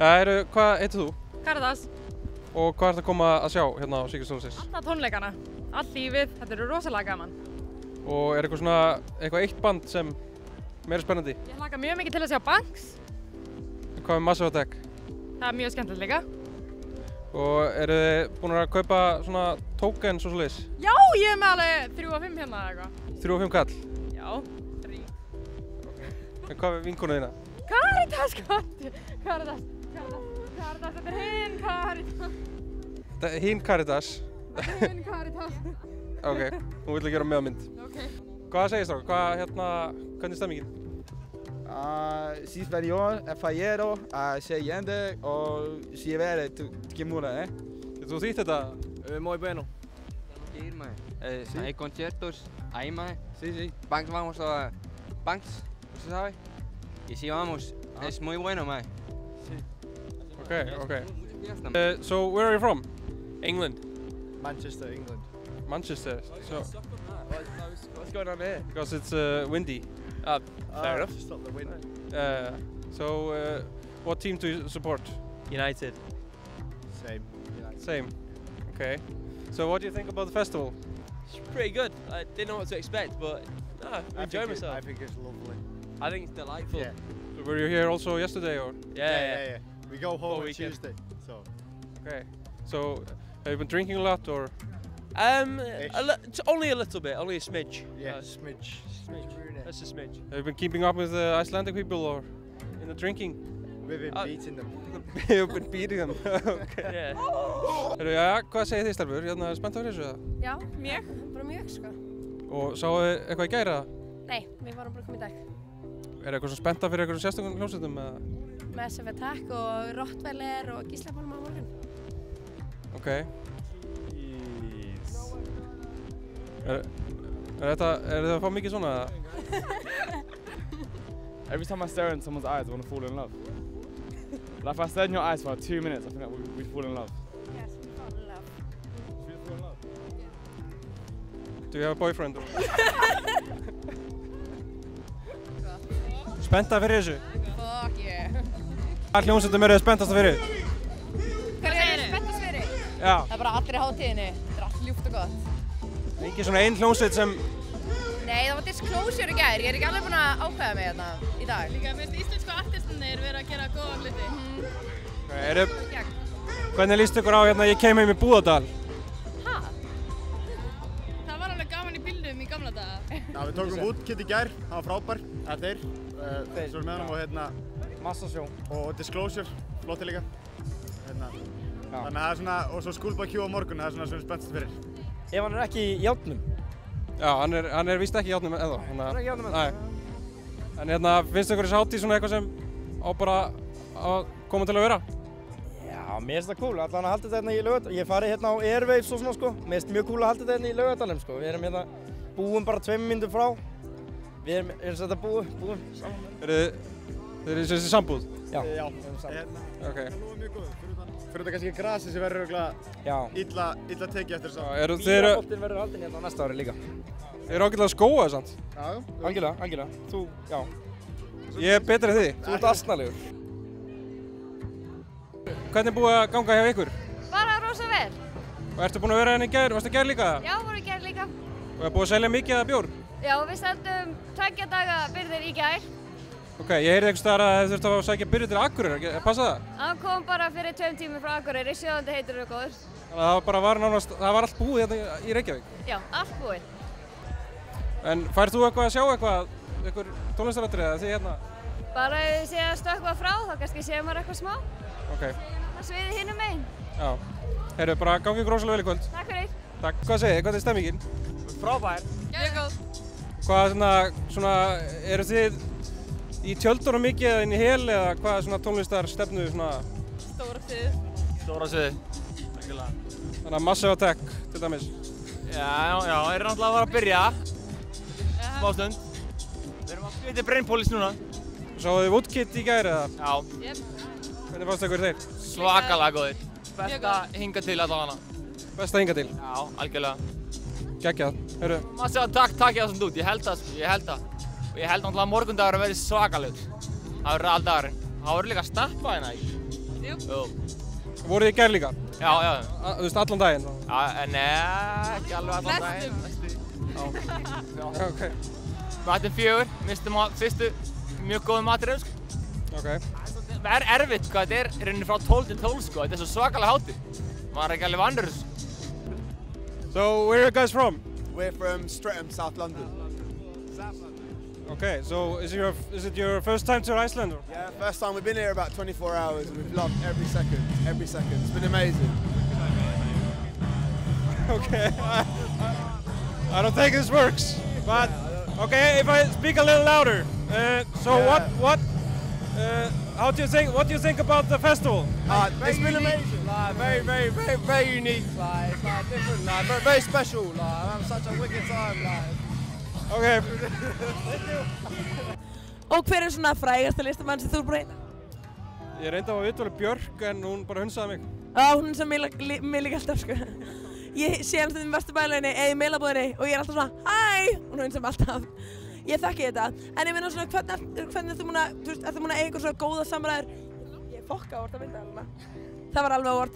Hvað heitir þú? Karítas. Og hvað ert að koma að sjá hérna á Síkistónsins? Alla tónleikana, allt lífið, þetta eru rosalega gaman. Og eitthvað eitt band sem meira spennandi? Ég hlakka mjög mikið til að sjá Banks. Hvað með Massive Attack? Það er mjög skemmtilegt líka. Og eru þið búin að kaupa svona tokens og svoleiðis? Já, ég er með alveg 3 og 5 hérna eða eitthvað. 3 og 5 kall? Já, 3. En hvað með vinkonuna þína? Karítas, Karítas, þetta er hinn Karítas. Þetta er hinn Karítas? Þetta er hinn Karítas. Ok, hún vill að gera meðmynd. Ok. Hvað segir strákar? Hvernig er stemmingin? Si superior, fallero, siguiente o si vere, ¿qué mura, Getur þú þýtt þetta? Muy bueno. Tenemos que ir, mae. Hay conciertos ahí, mae. Sí. Banks, vamos a Banks, ¿usted sabe? Y si vamos, es muy bueno, mae. Okay. So where are you from? England. Manchester, England. Manchester. So What's going on here? because it's windy. Fair enough. Stop the wind. So what team do you support? United. Same. Same. Okay. So what do you think about the festival? It's pretty good. I didn't know what to expect, but no, I enjoyed myself. I think it's lovely. I think it's delightful. Yeah. So were you here also yesterday or? Yeah. We go home Full on weekend. Tuesday, so. Okay. So have you been drinking a lot or? Only a little bit, only a smidge. Yeah, smidge. That's a smidge. Have you been keeping up with the Icelandic people or in the drinking? We've been beating them. You've been beating them. Okay. Yeah. Hvað segir þið stelpur? Spennt að vera þessu eða? Já, mjög. Bara mjög sko. Og sáu þið eitthvað í gær eða? Nei, við varum bara komið í dag. Er eitthvað svona spennta fyrir einhverjum sérstökum hljómsveitum eða? Massive Attack og Rottweiler og Gísla Pálma á morgun. Ok. Er þið að fá mikið svona eða? Every time I stare into someone's eyes, I want to fall in love. Like if I stared in your eyes for like 2 minutes, I think that we'd fall in love. Yes, we fall in love. We'd fall in love. Do you have a boyfriend? Spennta fyrir þessu? Fuck yeah. Hvað hljómsveitum eru þið spenntasta fyrir? Hvað er þið spenntast fyrir? Já. Það er bara allir í hátíðinni. Þetta er allt ljúft og gott. Ekki svona ein hljómsveit sem... Nei, það var Disclosure í gær. Ég er ekki alveg búin að ákveða mig hérna í dag. Líka, mér finnst íslensku artistarnir vera að gera góða hluti. Hvernig líst ykkur á hérna ég kem heim í Búðardal? Ha? Það var alveg gaman í bílnum í gamla daga. Já, við tókum Woodkid í gær, það var frábær. Það er þeir. Svo erum við með honum og hérna... Massasjó. Og Disclosure, flotti líka. Þannig að það er svona, og svo Schoolboy Q á morgun, það er svona sem við spenntast fyrir. Ef hann er ekki í járnum. Já, hann er víst ekki í járnum ennþá. Hann er ekki í járnum ennþá? Nei. En hérna, finnst ykkur þessi hátíð svona eitthvað sem á bara að koma til að vera? Já, mér finnst það cool. Allan að halda þetta hérna í Laugardal. Ég farið hérna á Airwaves og svona sko. Mér finnst mjög cool að halda þetta hérna í Laugardalum sko. Við erum hérna, búum bara 2 mínútur frá. Við erum þetta búum saman. Þið eru þessi sambúð? Já, við erum saman. Ok. Það lúið mjög góð. Fyrir þetta kannski grasi sem verður illa tekið eftir þess að... Víraboltinn verður haldinn hérna næsta ári líka. Þið eru ágætlega skóað samt? Já. Algjörlega. Þú, já. Ég er betri en þið. Þú ert asnalegur. Hvernig er búið að ganga hjá ykkur? Bara rosa vel. Og ertu búin að vera hérna í gær? Varstu í gær líka? Já, vorum í gær líka. Og er búið að selja mikið af bjór? Já, við seldum 2 daga birgðir í gær. Ok, ég heyrði einhvers staðar að þið þurftu að sækja birgðir til Akureyrar, passa það? Hann kom bara fyrir 2 tímum frá Akureyri, 7. heitur og góður. Þannig að það var allt búið hérna í Reykjavík? Já, allt búið. En færð þú eitthvað að sjá eitthvað tónlistaratriði eða þið hérna? Bara ef við séum að stökkva frá, þá kannski séum maður eitthvað smá. Ok. Það sviði hinum megin. Já. Heyrðu, bara gangið rosalega vel í kvöld. Takk fyrir. Takk. Hvað segið þið? Hvað er stemmingin? Frábær. Mjög góð. Hvað svona, eru þið í tjöldunum mikið eða inn í hel eða hvað svona tónlistarstefnu svona? Stóra sviði. Þannig að Massive Attack til dæmis. Já, er náttúrulega að fara að byrja. Smá stund. Við erum að spila til Brain Police núna. Sáuð þið Woodkid í gær eða? Já. Jep. Hvernig fannst ykkur þeir? Svakalega góðir. Besta hingað til allavega. Besta hingað til? Já, algjörlega. Geggjað. Heyrðu. Massive Attack takja það sem út, ég held það. Og ég held náttúrulega að morgundagur að verði svakalegur. Það verður all dagurinn. Það verður líka að stappa hérna Jú. Voruð þið í gær líka? Já, já. Þú veist, allan daginn? Já, ekki alveg allan daginn. Já. Ok. Við ættum 4, mistum á fyrstu mjög góðum maturinn, sko. Ok. Það erfitt, sko, þetta í rauninni frá 12 til 12, sko, þetta svo svakalega hátíð. Maður ekki alveg vanur þessu. So, where are you guys from? We're from Streatham, South London. Okay, so is it your first time to Iceland? Or? Yeah, first time. We've been here about 24 hours and we've loved every second. It's been amazing. Okay, I don't think this works, but okay, if I speak a little louder. What do you think about the festival? It's been amazing. Like, very unique. Like, it's like different. Like, very special. Like, I'm having such a wicked time. Like. Okay. Og hver svona frægasta listamann sem þú búin að hitta? Ég reyndi að viðtala Björk en hún bara hunsaði mig. Já, hún hunsaði mig líka alltaf, sko. Ég sé hann stundum í Vesturbælaunni eða í Meilabúðinni og ég alltaf svona hæ! Hún hunsaði mig alltaf. Ég þekki þetta. En ég meina svona, hvernig ertu múin að, þú veist, ertu múin að eiga eitthvað svona góða samræður? Ég fokka á orð að mynda alveg. Það var alveg á orð.